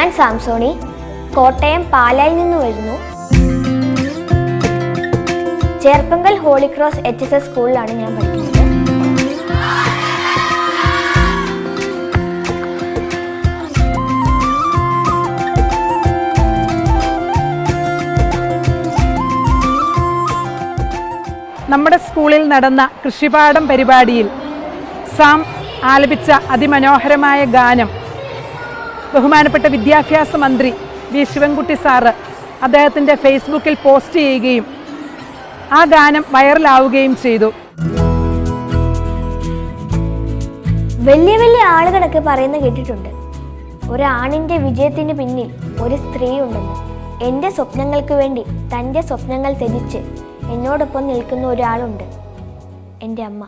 ഞാൻ സാംസോണി, കോട്ടയം പാലായിൽ നിന്ന് വരുന്നു. ചേർപ്പങ്കൽ ഹോളി ക്രോസ് HSS സ്കൂളിലാണ് ഞാൻ പഠിക്കുന്നത്. നമ്മുടെ സ്കൂളിൽ നടന്ന കൃഷിപാഠം പരിപാടിയിൽ സാം ആലപിച്ച അതിമനോഹരമായ ഗാനം ബഹുമാനപ്പെട്ട വിദ്യാഭ്യാസ മന്ത്രി വി ശിവൻകുട്ടി സാറ് അദ്ദേഹത്തിൻ്റെ ഫേസ്ബുക്കിൽ പോസ്റ്റ് ചെയ്യുകയും ആ ഗാനം വൈറലാവുകയും ചെയ്തു. വലിയ വലിയ ആളുകളൊക്കെ പറയുന്ന കേട്ടിട്ടുണ്ട്, ഒരാണിൻ്റെ വിജയത്തിന് പിന്നിൽ ഒരു സ്ത്രീ ഉണ്ടെന്ന്. എൻ്റെ സ്വപ്നങ്ങൾക്ക് വേണ്ടി തൻ്റെ സ്വപ്നങ്ങൾ ത്യജിച്ച് എന്നോടൊപ്പം നിൽക്കുന്ന ഒരാളുണ്ട്, എൻ്റെ അമ്മ.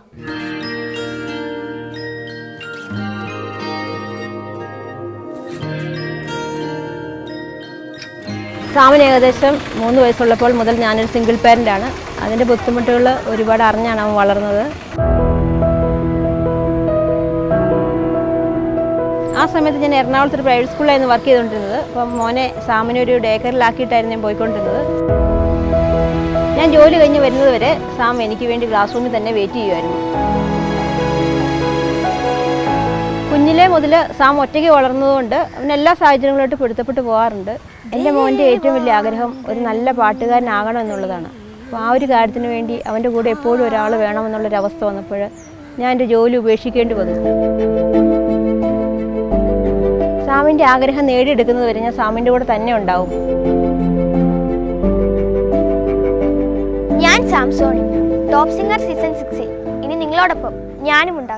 സാമിന് ഏകദേശം 3 വയസ്സുള്ളപ്പോൾ മുതൽ ഞാനൊരു സിംഗിൾ പാരൻ്റാണ്. അതിൻ്റെ ബുദ്ധിമുട്ടുകൾ ഒരുപാട് അറിഞ്ഞാണ് അവൻ വളർന്നത്. ആ സമയത്ത് ഞാൻ എറണാകുളത്ത് ഒരു പ്രൈവറ്റ് സ്കൂളിലായിരുന്നു വർക്ക് ചെയ്തുകൊണ്ടിരുന്നത്. അപ്പം മോനെ സാമിനെ ഒരു ഡേ കെയറിലാക്കിയിട്ടായിരുന്നു ഞാൻ പോയിക്കൊണ്ടിരുന്നത്. ഞാൻ ജോലി കഴിഞ്ഞ് വരുന്നത് വരെ സാം എനിക്ക് വേണ്ടി ക്ലാസ് റൂമിൽ തന്നെ വെയിറ്റ് ചെയ്യുമായിരുന്നു. കുഞ്ഞിലെ മുതൽ സാം ഒറ്റയ്ക്ക് വളർന്നതുകൊണ്ട് അവൻ എല്ലാ സാഹചര്യങ്ങളായിട്ട് പൊരുത്തപ്പെട്ട് പോകാറുണ്ട്. എൻ്റെ മോൻ്റെ ഏറ്റവും വലിയ ആഗ്രഹം ഒരു നല്ല പാട്ടുകാരനാകണം എന്നുള്ളതാണ്. അപ്പോൾ ആ ഒരു കാര്യത്തിന് വേണ്ടി അവൻ്റെ കൂടെ എപ്പോഴും ഒരാൾ വേണമെന്നുള്ളൊരവസ്ഥ വന്നപ്പോൾ ഞാൻ എൻ്റെ ജോലി ഉപേക്ഷിക്കേണ്ടി വന്നു. സാമിൻ്റെ ആഗ്രഹം നേടിയെടുക്കുന്നത് വരെ ഞാൻ സാമിൻ്റെ കൂടെ തന്നെ ഉണ്ടാവും. ഞാൻ സാംസോണി, ടോപ്പ് സിംഗർ സീസൺ 6ൽ ഇനി നിങ്ങളോടൊപ്പം ഞാനും ഉണ്ടാകും.